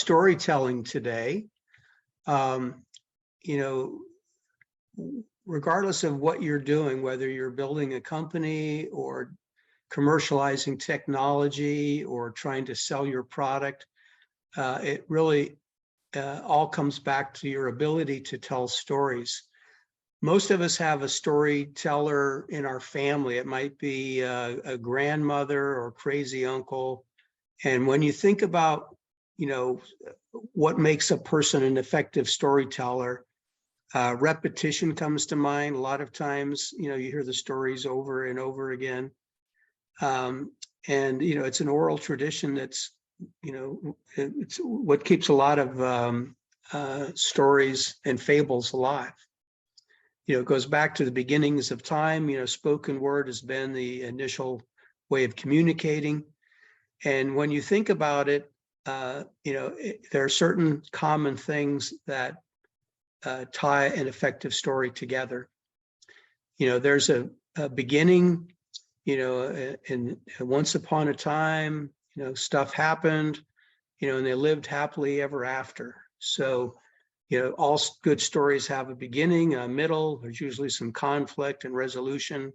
storytelling today. You know, regardless of what you're doing, whether you're building a company or commercializing technology or trying to sell your product, it really all comes back to your ability to tell stories. Most of us have a storyteller in our family. It might be a grandmother or crazy uncle. And when you think about, you know, what makes a person an effective storyteller, repetition comes to mind. A lot of times, you know, you hear the stories over and over again. And, you know, it's an oral tradition that's, you know, it's what keeps a lot of stories and fables alive. You know, it goes back to the beginnings of time. You know, spoken word has been the initial way of communicating. And when you think about it, you know, there are certain common things that tie an effective story together. You know, there's a beginning, you know, and once upon a time, you know, stuff happened, you know, and they lived happily ever after. So, you know, all good stories have a beginning, a middle, there's usually some conflict and resolution,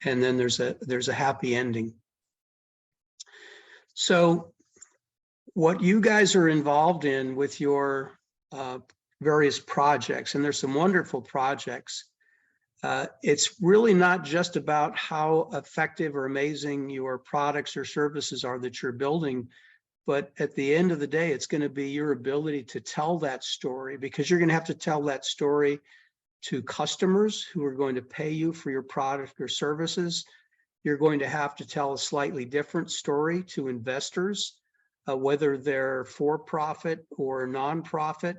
and then there's a happy ending. So what you guys are involved in with your various projects, and there's some wonderful projects, it's really not just about how effective or amazing your products or services are that you're building, but at the end of the day, it's going to be your ability to tell that story, because you're going to have to tell that story to customers who are going to pay you for your product or services. You're going to have to tell a slightly different story to investors, whether they're for-profit or nonprofit.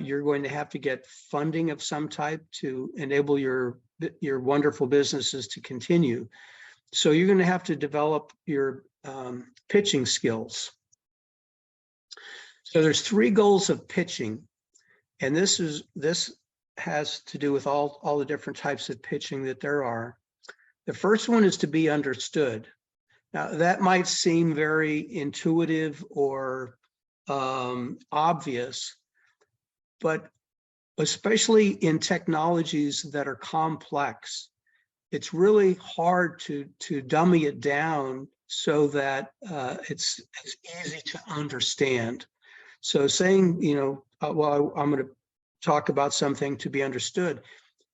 You're going to have to get funding of some type to enable your wonderful businesses to continue. So you're going to have to develop your pitching skills. So there's 3 goals of pitching, and this has to do with all the different types of pitching that there are. The first one is to be understood. Now that might seem very intuitive or obvious, but especially in technologies that are complex, it's really hard to dummy it down so that it's easy to understand. So saying, you know, well, I'm going to talk about something to be understood.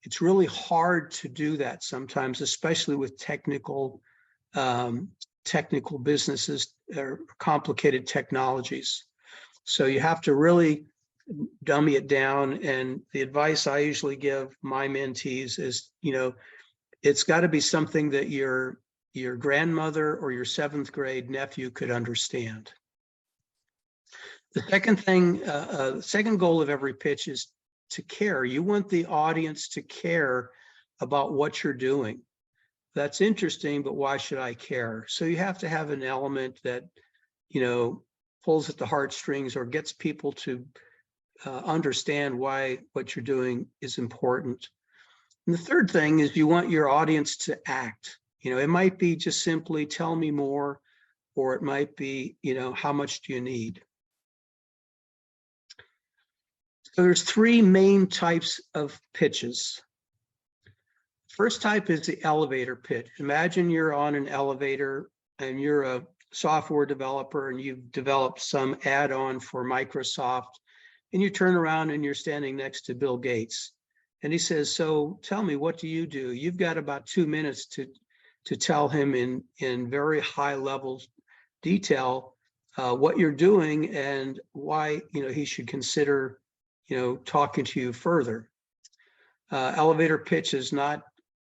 It's really hard to do that sometimes, especially with technical businesses or complicated technologies. So you have to really dummy it down. And the advice I usually give my mentees is, you know, it's got to be something that your grandmother or your 7th grade nephew could understand. The second thing, the second goal of every pitch is to care. You want the audience to care about what you're doing. That's interesting, but why should I care? So you have to have an element that, you know, pulls at the heartstrings or gets people to understand why what you're doing is important. And the third thing is you want your audience to act. You know, it might be just simply tell me more, or it might be, you know, how much do you need? So there's 3 main types of pitches. First type is the elevator pitch. Imagine you're on an elevator and you're a software developer and you've developed some add-on for Microsoft, and you turn around and you're standing next to Bill Gates. And he says, so tell me, what do? You've got about 2 minutes to tell him in very high level detail what you're doing and why, you know, he should consider, you know, talking to you further. Elevator pitch is not,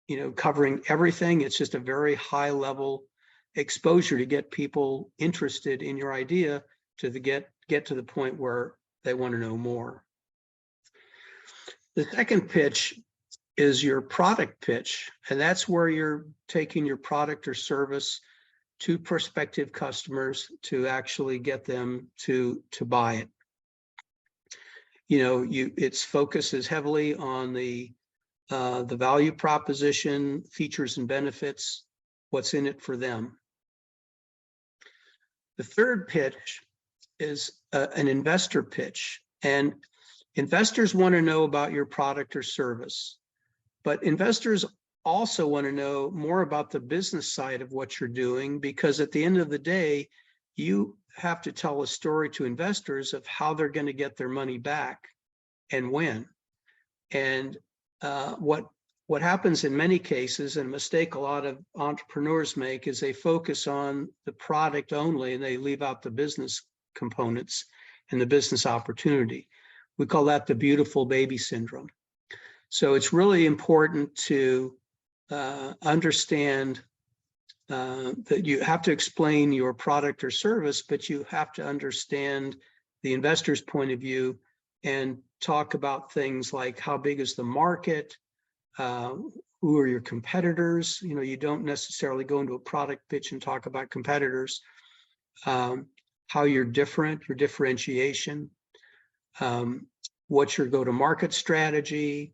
you know, covering everything. It's just a very high level exposure to get people interested in your idea to get to the point where they want to know more. The second pitch is your product pitch, and that's where you're taking your product or service to prospective customers to actually get them to buy it. You know, its focus is heavily on the value proposition, features and benefits, what's in it for them. The third pitch is an investor pitch. And investors want to know about your product or service, but investors also want to know more about the business side of what you're doing, because at the end of the day, you have to tell a story to investors of how they're going to get their money back and when. And what happens in many cases, and a mistake a lot of entrepreneurs make, is they focus on the product only and they leave out the business components and the business opportunity. We call that the beautiful baby syndrome. So it's really important to understand that you have to explain your product or service, but you have to understand the investor's point of view and talk about things like how big is the market, who are your competitors. You know, you don't necessarily go into a product pitch and talk about competitors, how you're different, your differentiation, what's your go-to-market strategy,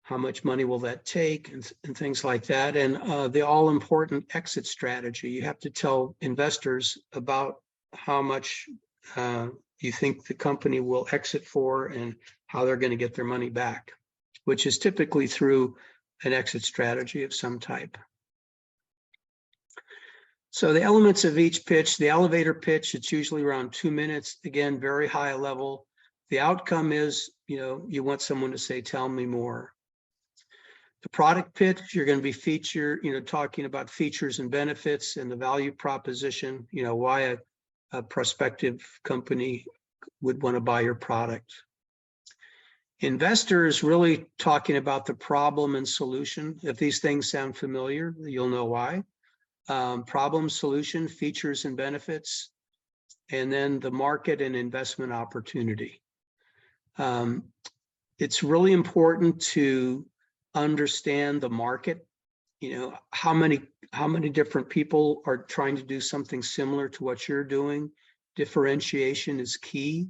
how much money will that take, and things like that. And the all-important exit strategy. You have to tell investors about how much you think the company will exit for and how they're going to get their money back, which is typically through an exit strategy of some type. So the elements of each pitch: the elevator pitch, it's usually around 2 minutes. Again, very high level. The outcome is, you want someone to say, "Tell me more." The product pitch, you're going to be talking about features and benefits and the value proposition, why a prospective company would want to buy your product. Investors, really talking about the problem and solution. If these things sound familiar, you'll know why. Problem, solution, features and benefits, and then the market and investment opportunity. It's really important to understand the market. How many different people are trying to do something similar to what you're doing. Differentiation is key.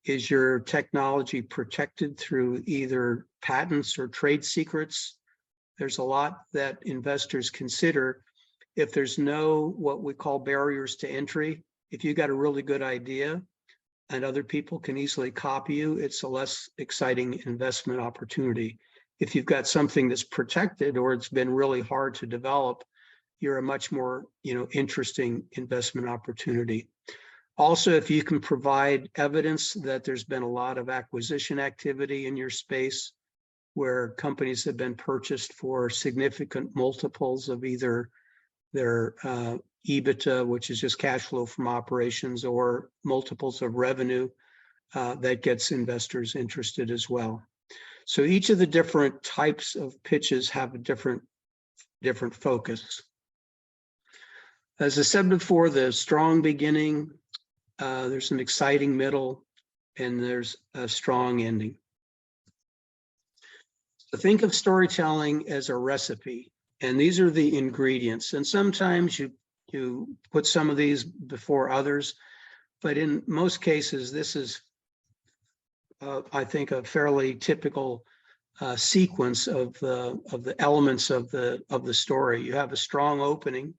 Is your technology protected through either patents or trade secrets? There's a lot that investors consider. If there's no what we call barriers to entry, if you got a really good idea and other people can easily copy you, it's a less exciting investment opportunity. If you've got something that's protected or it's been really hard to develop, you're a much more interesting investment opportunity. Also, if you can provide evidence that there's been a lot of acquisition activity in your space, where companies have been purchased for significant multiples of either their EBITDA, which is just cash flow from operations, or multiples of revenue, that gets investors interested as well. So each of the different types of pitches have a different focus. As I said before, the strong beginning, there's an exciting middle, and there's a strong ending. So think of storytelling as a recipe, and these are the ingredients. And sometimes you put some of these before others, but in most cases, this is I think a fairly typical sequence of the elements of the story. You have a strong opening,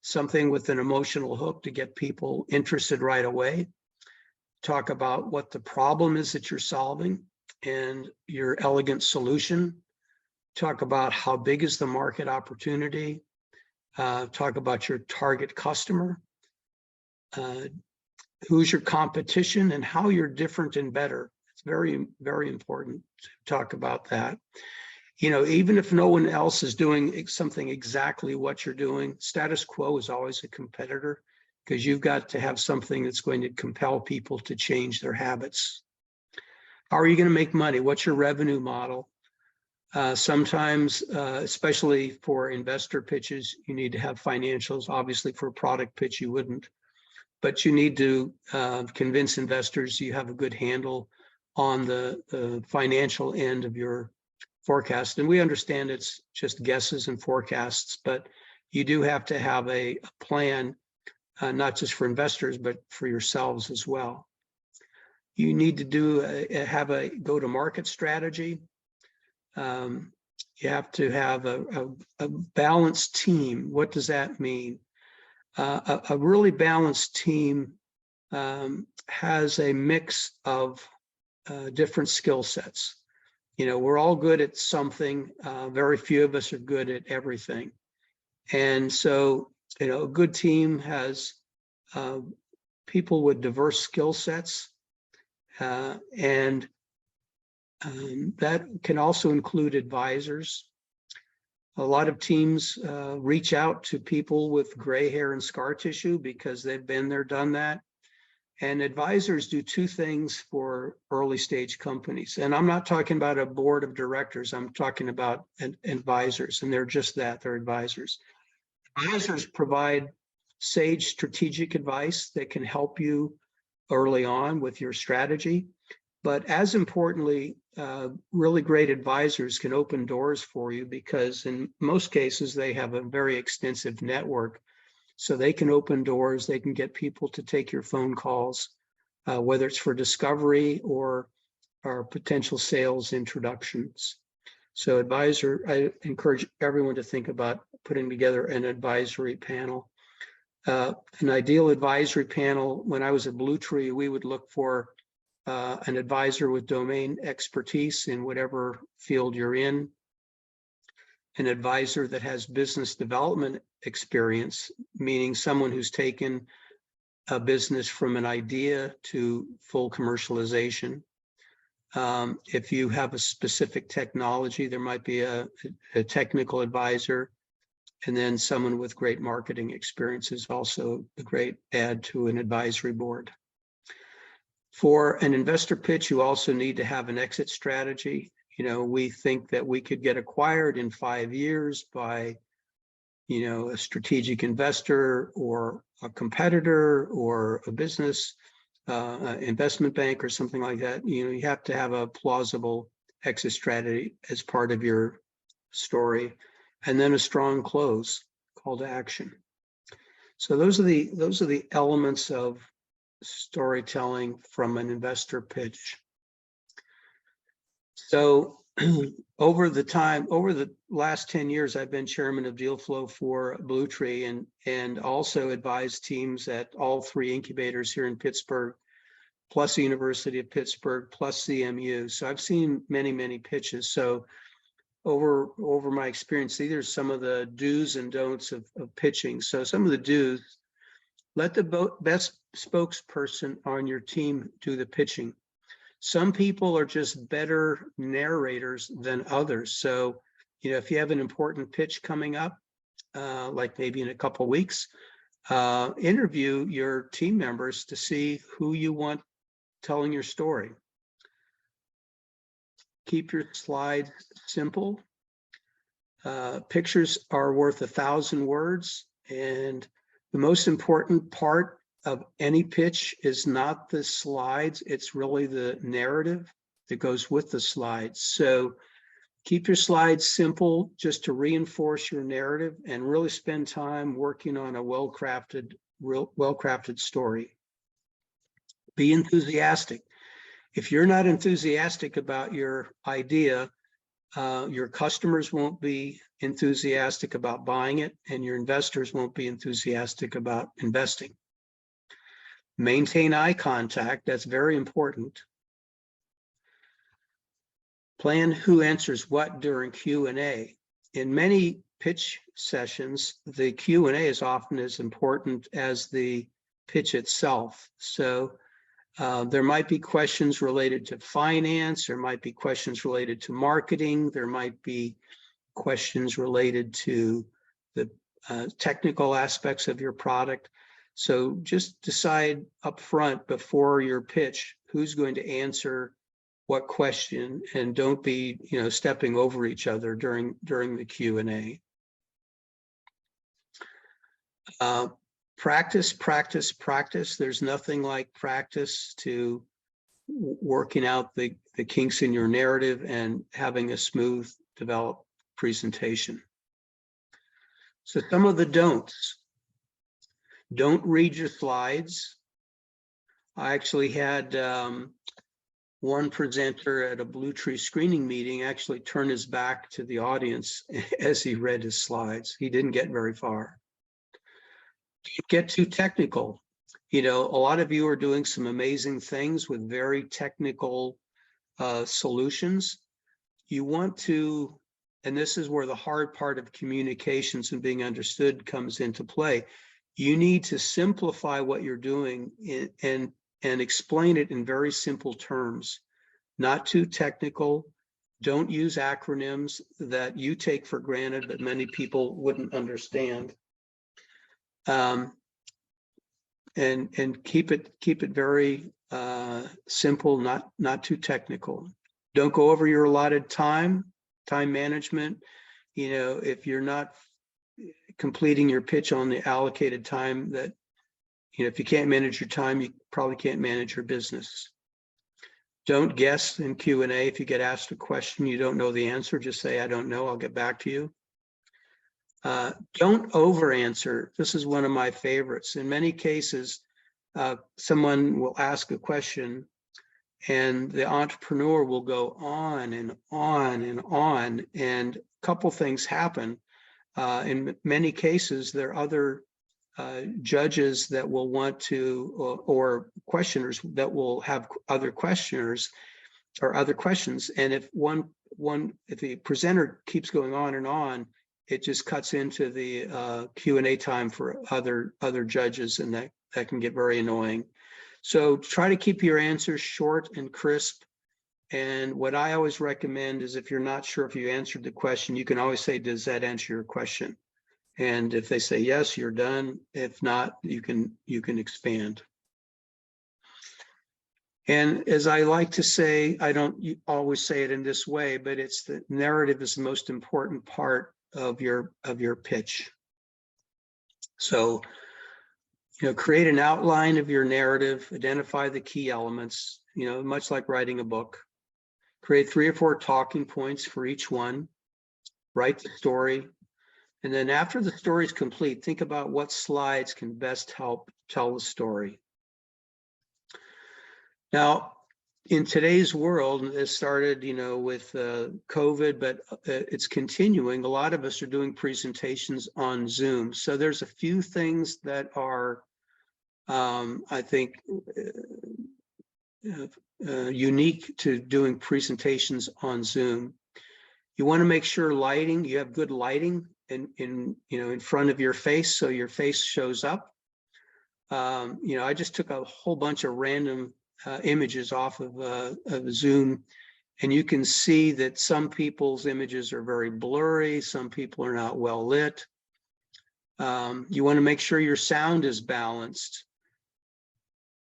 something with an emotional hook to get people interested right away. Talk about what the problem is that you're solving and your elegant solution. Talk about how big is the market opportunity. Talk about your target customer. Who's your competition and how you're different and better. It's very, very important to talk about that. Even if no one else is doing something exactly what you're doing, status quo is always a competitor, because you've got to have something that's going to compel people to change their habits. How are you going to make money? What's your revenue model? Sometimes, especially for investor pitches, you need to have financials. Obviously, for a product pitch, you wouldn't. But you need to convince investors you have a good handle on the financial end of your forecast. And we understand it's just guesses and forecasts, but you do have to have a plan, not just for investors, but for yourselves as well. You need to have a go-to-market strategy. You have to have a balanced team. What does that mean? A really balanced team has a mix of different skill sets. You know, we're all good at something. Very few of us are good at everything. And so, you know, a good team has people with diverse skill sets, and that can also include advisors. A lot of teams reach out to people with gray hair and scar tissue because they've been there, done that. And advisors do two things for early stage companies. And I'm not talking about a board of directors. I'm talking about advisors, and they're just that, they're advisors. Advisors provide sage strategic advice that can help you early on with your strategy. But as importantly, really great advisors can open doors for you because in most cases, they have a very extensive network. So they can open doors, they can get people to take your phone calls, whether it's for discovery or potential sales introductions. So I encourage everyone to think about putting together an advisory panel. An ideal advisory panel, when I was at Blue Tree, we would look for an advisor with domain expertise in whatever field you're in, an advisor that has business development experience, meaning someone who's taken a business from an idea to full commercialization. If you have a specific technology, there might be a technical advisor, and then someone with great marketing experience is also a great add to an advisory board. For an investor pitch, you also need to have an exit strategy. You know, we think that we could get acquired in 5 years by, you know, a strategic investor or a competitor or a business investment bank or something like that. You know, you have to have a plausible exit strategy as part of your story, and then a strong close, call to action. So those are the elements of storytelling from an investor pitch. So over the last 10 years, I've been chairman of deal flow for Blue Tree and also advised teams at all 3 incubators here in Pittsburgh, plus the University of Pittsburgh, plus CMU. So I've seen many pitches. So over my experience, these are some of the do's and don'ts of pitching. So some of the do's: let the best spokesperson on your team do the pitching. Some people are just better narrators than others. So, you know, if you have an important pitch coming up, like maybe in a couple of weeks, interview your team members to see who you want telling your story. Keep your slides simple. Pictures are worth 1,000 words, and the most important part of any pitch is not the slides, it's really the narrative that goes with the slides. So keep your slides simple just to reinforce your narrative, and really spend time working on a well-crafted story. Be enthusiastic. If you're not enthusiastic about your idea, your customers won't be enthusiastic about buying it, and your investors won't be enthusiastic about investing. Maintain eye contact, that's very important. Plan who answers what during Q&A. In many pitch sessions, the Q&A is often as important as the pitch itself. So there might be questions related to finance, there might be questions related to marketing, there might be questions related to the technical aspects of your product. So just decide up front before your pitch who's going to answer what question, and don't be, you know, stepping over each other during the Q&A. Practice. There's nothing like practice to working out the kinks in your narrative and having a smooth, developed presentation. So some of the don'ts. Don't read your slides. I actually had one presenter at a Blue Tree screening meeting actually turn his back to the audience as he read his slides. He didn't get very far. Don't get too technical. You know, a lot of you are doing some amazing things with very technical solutions. You want to, and this is where the hard part of communications and being understood comes into play. You need to simplify what you're doing and explain it in very simple terms, not too technical. Don't use acronyms that you take for granted, but many people wouldn't understand. And keep it very simple, not too technical. Don't go over your allotted time management. You know, if you're not completing your pitch on the allocated time, that, you know, if you can't manage your time, you probably can't manage your business. Don't guess in Q&A. If you get asked a question, you don't know the answer, just say, I don't know, I'll get back to you. Don't over answer. This is one of my favorites. In many cases, someone will ask a question and the entrepreneur will go on and on and on, and a couple things happen. In many cases, there are other judges that will want to, or questioners that will have other questioners or other questions. And if if the presenter keeps going on and on, it just cuts into the Q&A time for other judges, and that can get very annoying. So try to keep your answers short and crisp. And what I always recommend is, if you're not sure if you answered the question, you can always say, does that answer your question? And if they say yes, you're done. If not, you can expand. And as I like to say, I don't always say it in this way, but it's the narrative is the most important part of your pitch. So, you know, create an outline of your narrative, identify the key elements, you know, much like writing a book. Create 3 or 4 talking points for each one. Write the story. And then after the story is complete, think about what slides can best help tell the story. Now, in today's world, it started, you know, with COVID, but it's continuing. A lot of us are doing presentations on Zoom. So there's a few things that are, I think, unique to doing presentations on Zoom. You want to make sure you have good lighting in front of your face, so your face shows up. You know, I just took a whole bunch of random images off of Zoom, and you can see that some people's images are very blurry, some people are not well lit. You want to make sure your sound is balanced.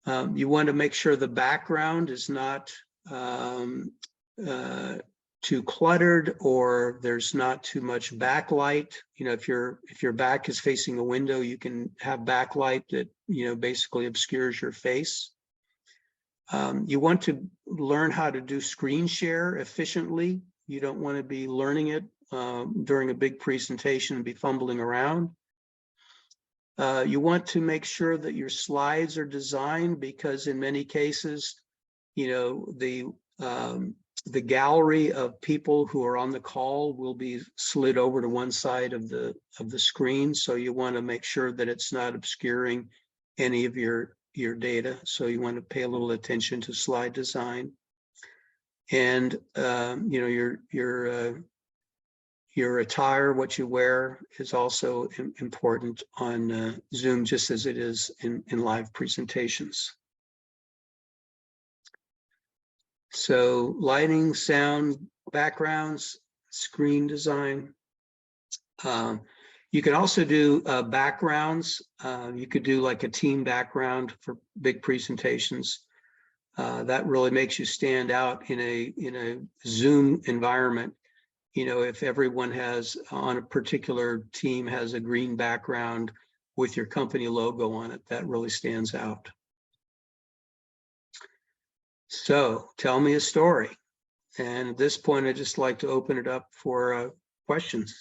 You want to make sure the background is not too cluttered, or there's not too much backlight. You know, if your back is facing a window, you can have backlight that, you know, basically obscures your face. You want to learn how to do screen share efficiently. You don't want to be learning it during a big presentation and be fumbling around. You want to make sure that your slides are designed, because in many cases, you know, the gallery of people who are on the call will be slid over to one side of the screen. So you want to make sure that it's not obscuring any of your data. So you want to pay a little attention to slide design. And you know, your attire, what you wear, is also important on Zoom, just as it is in live presentations. So lighting, sound, backgrounds, screen design. You can also do backgrounds. You could do like a team background for big presentations. That really makes you stand out in a Zoom environment. You know, if everyone on a particular team has a green background with your company logo on it, that really stands out. So tell me a story. And at this point, I'd just like to open it up for questions.